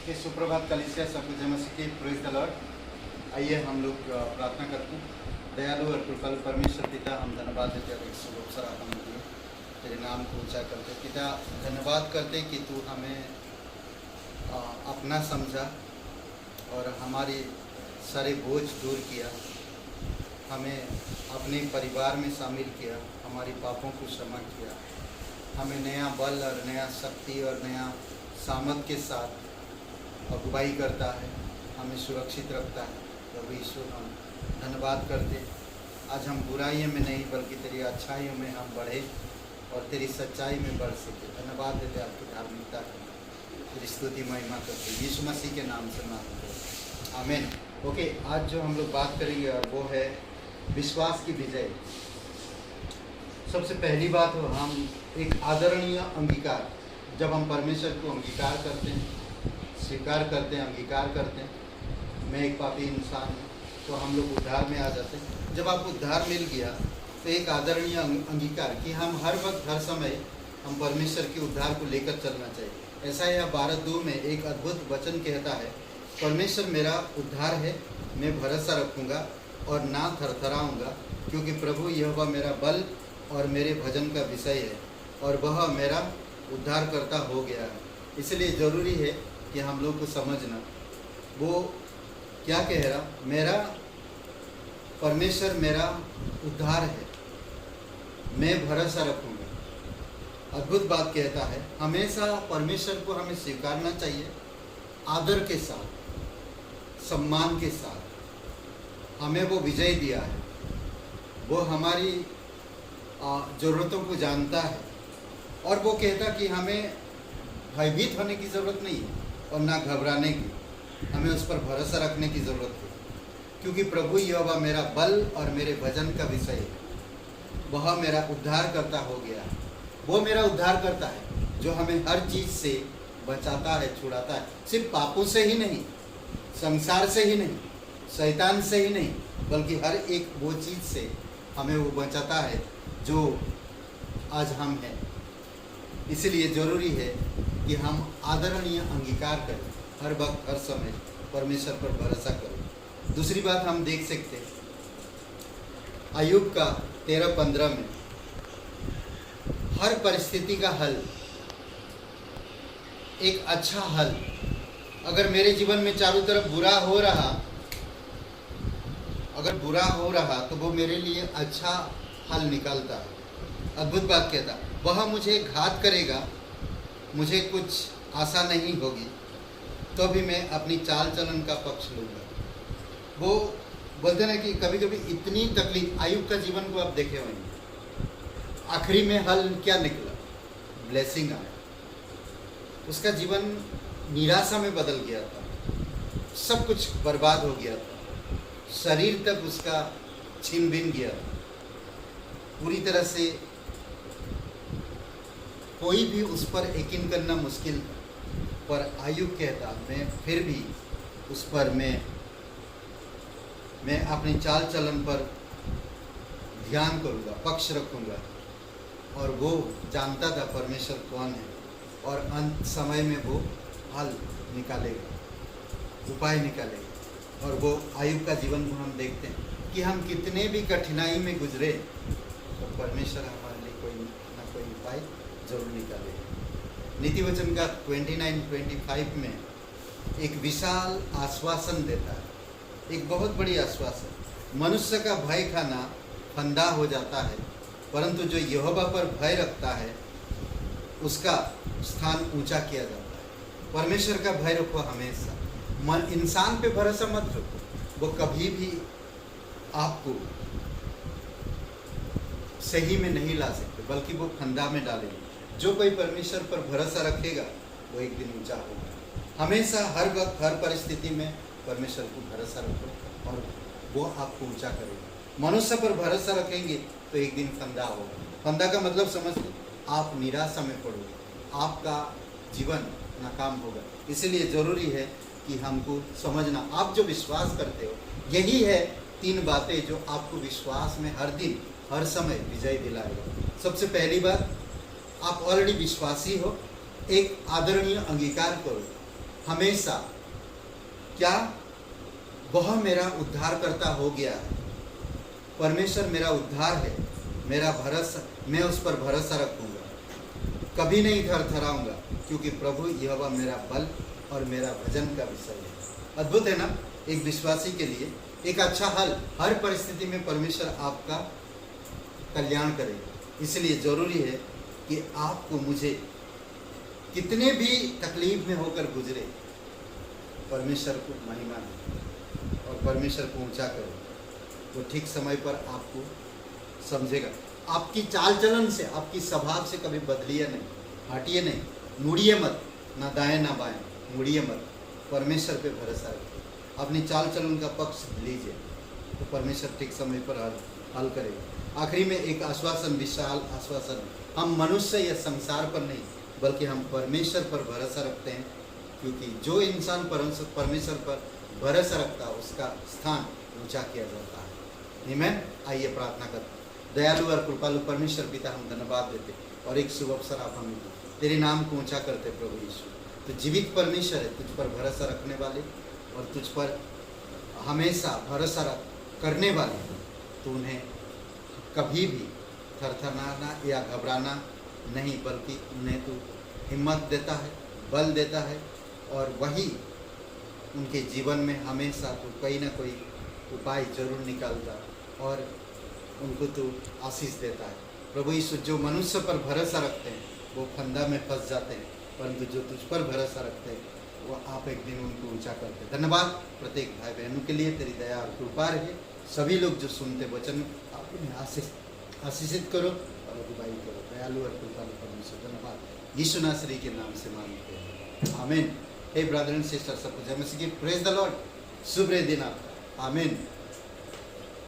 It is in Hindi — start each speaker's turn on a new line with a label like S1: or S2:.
S1: कि सुप्रभात कलीसिया सबको जय मसीह की प्रेज द लॉर्ड। आइए हम लोग प्रार्थना करते हैं। दयालु और कृपालु परमेश्वर पिता, हम धन्यवाद देते हैं इस अवसर आपने दिए, तेरे नाम को ऊंचा करते पिता। धन्यवाद करते कि तू हमें अपना समझा और हमारे सारे बोझ दूर किया, हमें अपने परिवार में शामिल किया, हमारी पापों को क्षमा किया, हमें नया बल और नया शक्ति और नया सामर्थ के साथ अगुवाई करता है, हमें सुरक्षित रखता है। प्रभु यीशु, हम धन्यवाद करते। आज हम बुराइयों में नहीं बल्कि तेरी अच्छाइयों में हम बढ़े और तेरी सच्चाई में बढ़ सके। धन्यवाद देते आपकी धार्मिकता की, तेरी स्तुति महिमा करते यीशु मसीह के नाम से मांगते हैं, आमीन। ओके, आज जो हम लोग बात करेंगे और वो है विश्वास की विजय। सबसे पहली बात हो, हम एक आदरणीय अंगीकार, जब हम परमेश्वर को अंगीकार करते हैं, स्वीकार करते हैं, अंगीकार करते हैं, मैं एक पापी इंसान हूँ, तो हम लोग उद्धार में आ जाते हैं। जब आपको उद्धार मिल गया तो एक आदरणीय अंगीकार कि हम हर वक्त हर समय हम परमेश्वर के उद्धार को लेकर चलना चाहिए। ऐसा यह 12:2 में एक अद्भुत वचन कहता है, परमेश्वर मेरा उद्धार है, मैं भरोसा रखूँगा और ना थरथराऊँगा, क्योंकि प्रभु यहोवा मेरा बल और मेरे भजन का विषय है और वह मेरा उद्धारकर्ता हो गया है। इसलिए ज़रूरी है कि हम लोग को समझना वो क्या कह रहा, मेरा परमेश्वर मेरा उद्धार है, मैं भरोसा रखूँगा। अद्भुत बात कहता है, हमेशा परमेश्वर को हमें स्वीकारना चाहिए, आदर के साथ, सम्मान के साथ। हमें वो विजय दिया है, वो हमारी ज़रूरतों को जानता है और वो कहता कि हमें भयभीत होने की ज़रूरत नहीं है और ना घबराने की, हमें उस पर भरोसा रखने की ज़रूरत है, क्योंकि प्रभु यहोवा मेरा बल और मेरे भजन का विषय है, वह मेरा उद्धार करता हो गया है। वो मेरा उद्धार करता है जो हमें हर चीज़ से बचाता है, छुड़ाता है, सिर्फ पापों से ही नहीं, संसार से ही नहीं, शैतान से ही नहीं, बल्कि हर एक वो चीज़ से हमें वो बचाता है जो आज हम हैं। इसलिए ज़रूरी है कि हम आदरणीय अंगीकार करें, हर वक्त हर समय परमेश्वर पर भरोसा करें। दूसरी बात हम देख सकते हैं, अय्यूब का 13:15 में हर परिस्थिति का हल, एक अच्छा हल, अगर मेरे जीवन में चारों तरफ बुरा हो रहा, अगर बुरा हो रहा तो वो मेरे लिए अच्छा हल निकालता है। अद्भुत बात कहता, वह मुझे घात करेगा, मुझे कुछ आशा नहीं होगी, तो भी मैं अपनी चाल चलन का पक्ष लूँगा। वो बोलते ना कि कभी कभी इतनी तकलीफ, अय्यूब का जीवन को आप देखे होंगे, आखिरी में हल क्या निकला, ब्लेसिंग आया। उसका जीवन निराशा में बदल गया था, सब कुछ बर्बाद हो गया था, शरीर तक उसका छिन भिन गया था, पूरी तरह से कोई भी उस पर यकीन करना मुश्किल था। पर अय्यूब कहता, मैं फिर भी उस पर मैं अपनी चाल चलन पर ध्यान करूँगा, पक्ष रखूँगा। और वो जानता था परमेश्वर कौन है और अंत समय में वो हल निकालेगा, उपाय निकालेगा। और वो अय्यूब का जीवन को हम देखते हैं कि हम कितने भी कठिनाई में गुजरे तो परमेश्वर हमारे लिए कोई ना कोई उपाय जरूर निकालेगा। नीति वचन का 29-25 में एक विशाल आश्वासन देता है, एक बहुत बड़ी आश्वासन। मनुष्य का भय खाना फंदा हो जाता है, परंतु जो यहोवा पर भय रखता है उसका स्थान ऊंचा किया जाता है। परमेश्वर का भय रखो हमेशा, इंसान पे भरोसा मत रखो, वो कभी भी आपको सही में नहीं ला सकते, बल्कि वो फंदा में डालेंगे। जो कोई परमेश्वर पर भरोसा रखेगा वो एक दिन ऊंचा होगा। हमेशा हर वक्त हर परिस्थिति में परमेश्वर को भरोसा रखो और वो आपको ऊंचा करेगा। मनुष्य पर भरोसा रखेंगे तो एक दिन फंदा होगा। फंदा का मतलब समझ लो, आप निराशा में पड़ोगे, आपका जीवन नाकाम होगा। इसलिए ज़रूरी है कि हमको समझना, आप जो विश्वास करते हो, यही है 3 बातें जो आपको विश्वास में हर दिन हर समय विजय दिलाएगा। सबसे पहली बात, आप ऑलरेडी विश्वासी हो, एक आदरणीय अंगीकार करो हमेशा क्या वह मेरा उद्धारकर्ता हो गया है। परमेश्वर मेरा उद्धार है, मेरा भरोसा, मैं उस पर भरोसा रखूँगा, कभी नहीं थरथराऊँगा, क्योंकि प्रभु यहोवा मेरा बल और मेरा भजन का विषय है। अद्भुत है ना, एक विश्वासी के लिए एक अच्छा हल। हर परिस्थिति में परमेश्वर आपका कल्याण करेगा। इसलिए ज़रूरी है कि आपको मुझे कितने भी तकलीफ में होकर गुजरे, परमेश्वर को महिमा दे और परमेश्वर को ऊंचा करो। वो ठीक समय पर आपको समझेगा। आपकी चाल चलन से, आपकी स्वभाव से कभी बदलिए नहीं, हटिए नहीं, मुड़िए मत, ना दाएं ना बाएं, मुड़िए मत। परमेश्वर पे भरोसा रखिए, अपनी चाल चलन का पक्ष लीजिए, तो परमेश्वर ठीक समय पर हल करेगा। आखिरी में एक आश्वासन, विशाल आश्वासन, हम मनुष्य या संसार पर नहीं बल्कि हम परमेश्वर पर भरोसा रखते हैं, क्योंकि जो इंसान परमेश्वर पर भरोसा रखता है उसका स्थान ऊंचा किया जाता है। आमीन। आइए प्रार्थना करते हैं। दयालु और कृपालु परमेश्वर पिता, हम धन्यवाद देते और एक शुभ अवसर आप हमें दो, तेरे नाम को ऊंचा करते प्रभु यीशु। तो जीवित परमेश्वर है, तुझ पर भरोसा रखने वाले और तुझ पर हमेशा भरोसा करने वाले, तो उन्हें कभी भी थरथराना या घबराना नहीं, बल्कि उन्हें तू हिम्मत देता है, बल देता है, और वही उनके जीवन में हमेशा तो कोई ना कोई उपाय जरूर निकालता और उनको तो आशीष देता है। प्रभु यीशु, जो मनुष्य पर भरोसा रखते हैं वो फंदा में फंस जाते हैं, परंतु जो तुझ पर भरोसा रखते हैं वो आप एक दिन उनको ऊंचा करते हैं। धन्यवाद प्रत्येक भाई बहनों के लिए, तेरी दया और कृपा रहे। सभी लोग जो सुनते वचन आप उन्हें आशीषित करो और अगुवाई करो। दयालु और कृपालु परमेश्वर, धन्यवाद यीशु नासरी के नाम से मांगते हैं, आमीन। हे ब्रदर एंड सिस्टर, सबको जय मसीह की प्रेज द लॉर्ड। शुभ दिन आपका, आमीन।